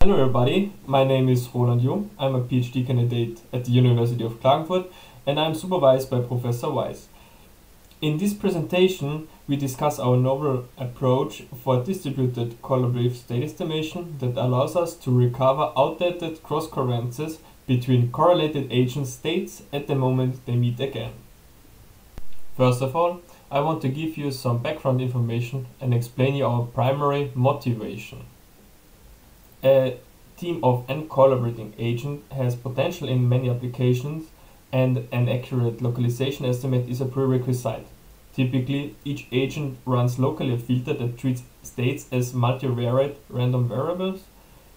Hello everybody, my name is Roland Jung. I'm a PhD candidate at the University of Klagenfurt and I'm supervised by Professor Weiss. In this presentation, we discuss our novel approach for distributed collaborative state estimation that allows us to recover outdated cross-covariances between correlated agent states at the moment they meet again. First of all, I want to give you some background information and explain you our primary motivation. A team of n-collaborating agents has potential in many applications, and an accurate localization estimate is a prerequisite. Typically, each agent runs locally a filter that treats states as multivariate random variables,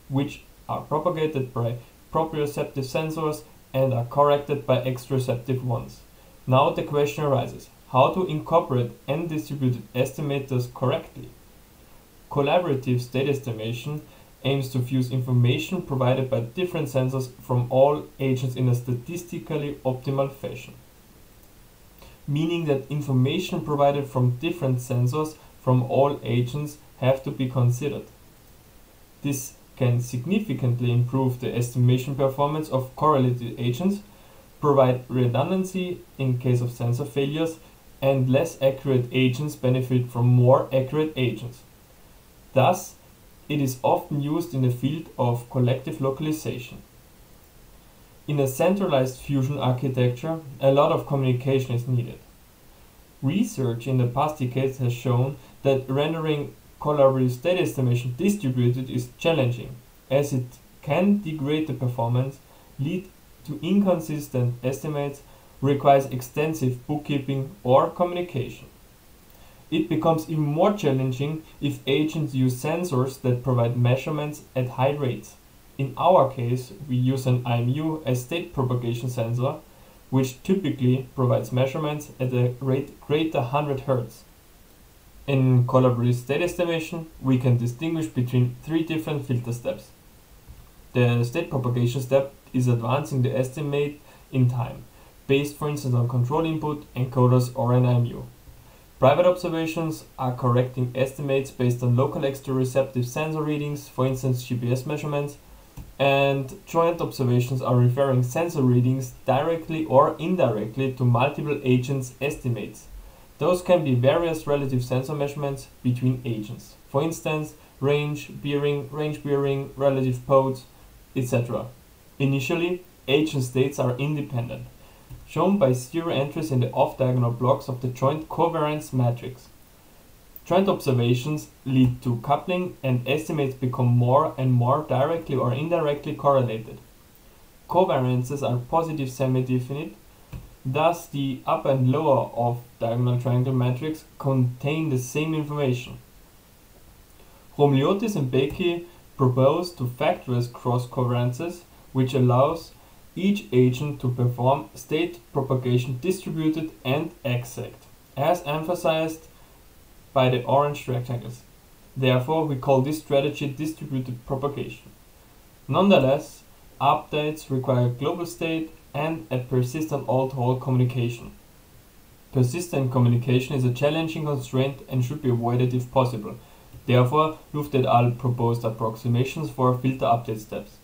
which are propagated by proprioceptive sensors and are corrected by exteroceptive ones. Now the question arises, how to incorporate n-distributed estimators correctly? Collaborative state estimation aims to fuse information provided by different sensors from all agents in a statistically optimal fashion. Meaning that information provided from different sensors from all agents have to be considered. This can significantly improve the estimation performance of correlated agents, provide redundancy in case of sensor failures, and less accurate agents benefit from more accurate agents. Thus, it is often used in the field of collective localization. In a centralized fusion architecture, a lot of communication is needed. Research in the past decades has shown that rendering collaborative state estimation distributed is challenging, as it can degrade the performance, lead to inconsistent estimates, requires extensive bookkeeping or communication. It becomes even more challenging if agents use sensors that provide measurements at high rates. In our case, we use an IMU as state propagation sensor, which typically provides measurements at a rate greater 100 Hz. In collaborative state estimation, we can distinguish between three different filter steps. The state propagation step is advancing the estimate in time, based for instance on control input, encoders or an IMU. Private observations are correcting estimates based on local exteroceptive sensor readings, for instance GPS measurements, and joint observations are referring sensor readings directly or indirectly to multiple agents' estimates. Those can be various relative sensor measurements between agents, for instance range bearing, relative podes, etc. Initially, agent states are independent, shown by zero entries in the off-diagonal blocks of the joint covariance matrix. Joint observations lead to coupling and estimates become more and more directly or indirectly correlated. Covariances are positive semi-definite, thus the upper and lower off-diagonal triangle matrix contain the same information. Romliotis and Becky proposed to factorize cross-covariances, which allows each agent to perform state propagation distributed and exact, as emphasized by the orange rectangles. Therefore, we call this strategy distributed propagation. Nonetheless, updates require global state and a persistent all-to-all communication. Persistent communication is a challenging constraint and should be avoided if possible. Therefore, Luft et al. Proposed approximations for filter update steps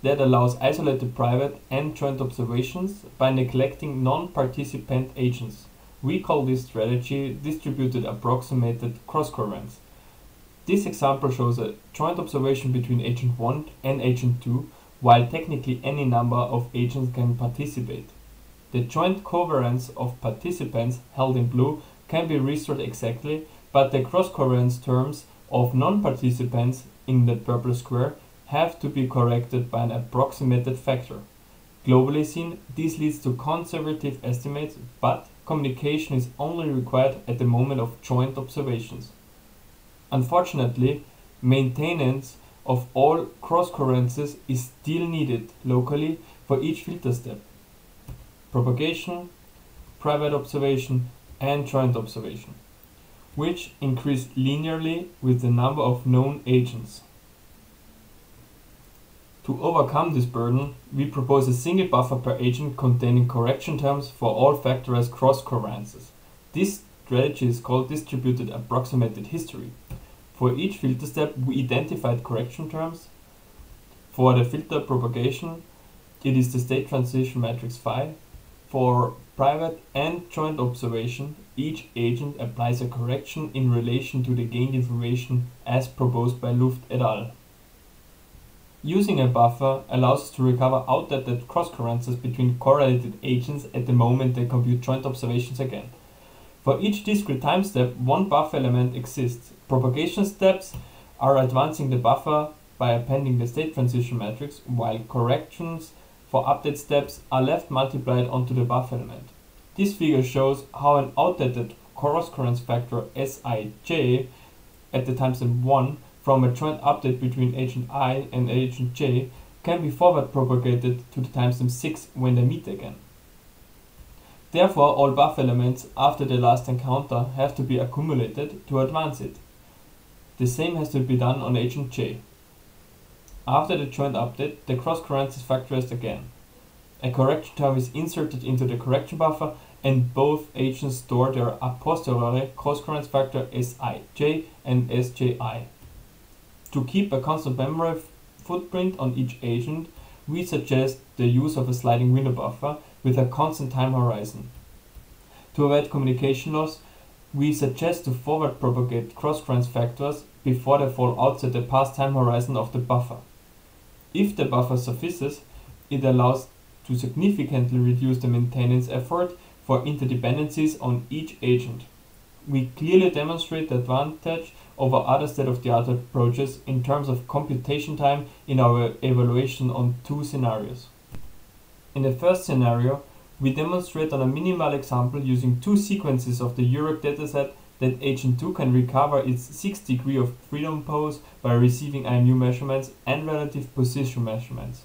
that allows isolated private and joint observations by neglecting non-participant agents. We call this strategy distributed approximated cross-covariance. This example shows a joint observation between agent 1 and agent 2, while technically any number of agents can participate. The joint covariance of participants, held in blue, can be restored exactly, but the cross-covariance terms of non-participants, in the purple square, have to be corrected by an approximated factor. Globally seen, this leads to conservative estimates, but communication is only required at the moment of joint observations. Unfortunately, maintenance of all cross-covariances is still needed locally for each filter step: propagation, private observation, and joint observation, which increase linearly with the number of known agents. To overcome this burden, we propose a single buffer per agent containing correction terms for all factorized cross-covariances. This strategy is called distributed approximated history. For each filter step, we identified correction terms. For the filter propagation, it is the state transition matrix phi. For private and joint observation, each agent applies a correction in relation to the gained information as proposed by Luft et al. Using a buffer allows us to recover outdated cross-covariances between correlated agents at the moment they compute joint observations again. For each discrete time step, one buffer element exists. Propagation steps are advancing the buffer by appending the state transition matrix, while corrections for update steps are left multiplied onto the buffer element. This figure shows how an outdated cross-covariance factor Sij at the timestamp 1 from a joint update between agent I and agent J can be forward propagated to the timestamp 6 when they meet again. Therefore, all buffer elements after the last encounter have to be accumulated to advance it. The same has to be done on agent J. After the joint update, the cross-covariance is factorized again. A correction term is inserted into the correction buffer, and both agents store their a posteriori cross-covariance factor Sij and Sji. To keep a constant memory footprint on each agent, we suggest the use of a sliding window buffer with a constant time horizon. To avoid communication loss, we suggest to forward propagate cross-covariance factors before they fall outside the past time horizon of the buffer. If the buffer suffices, it allows to significantly reduce the maintenance effort for interdependencies on each agent. We clearly demonstrate the advantage over other state-of-the-art approaches in terms of computation time in our evaluation on two scenarios. In the first scenario, we demonstrate on a minimal example using two sequences of the UREC dataset that agent 2 can recover its 6 degree of freedom pose by receiving IMU measurements and relative position measurements,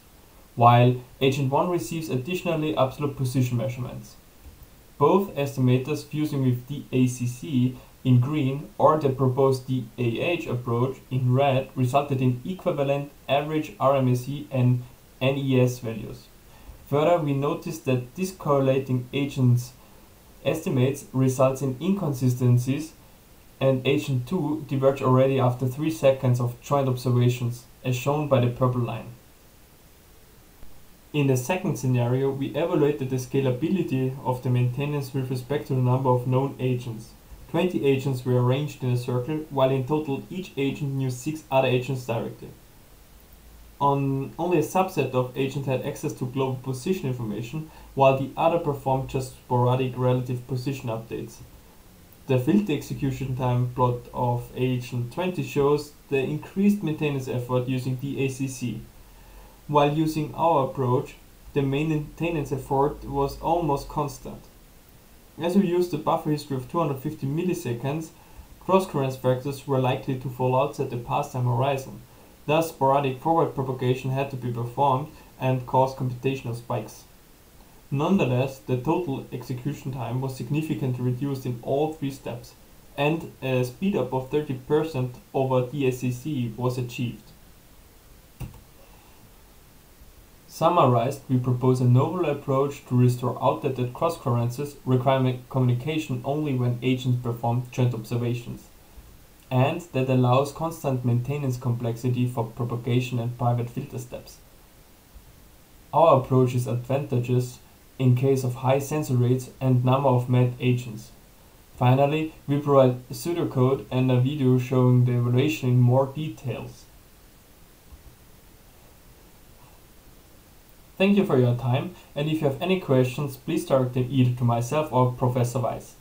while agent 1 receives additionally absolute position measurements. Both estimators fusing with DACC in green or the proposed DAH approach in red resulted in equivalent average RMSE and NES values. Further, we noticed that discorrelating agents estimates results in inconsistencies, and agent 2 diverge already after 3 seconds of joint observations, as shown by the purple line. In the second scenario, we evaluated the scalability of the maintenance with respect to the number of known agents. 20 agents were arranged in a circle, while in total each agent knew 6 other agents directly. Only a subset of agents had access to global position information, while the other performed just sporadic relative position updates. The filter execution time plot of agent 20 shows the increased maintenance effort using DACC. While using our approach, the maintenance effort was almost constant. As we used a buffer history of 250 milliseconds, cross-covariance factors were likely to fall outside the past time horizon. Thus, sporadic forward propagation had to be performed and caused computational spikes. Nonetheless, the total execution time was significantly reduced in all 3 steps, and a speedup of 30% over DACC was achieved. Summarized, we propose a novel approach to restore outdated cross-covariances requiring communication only when agents perform joint observations, and that allows constant maintenance complexity for propagation and private filter steps. Our approach is advantageous in case of high sensor rates and number of met agents. Finally, we provide pseudocode and a video showing the evaluation in more details. Thank you for your time, and if you have any questions, please direct them either to myself or Professor Weiss.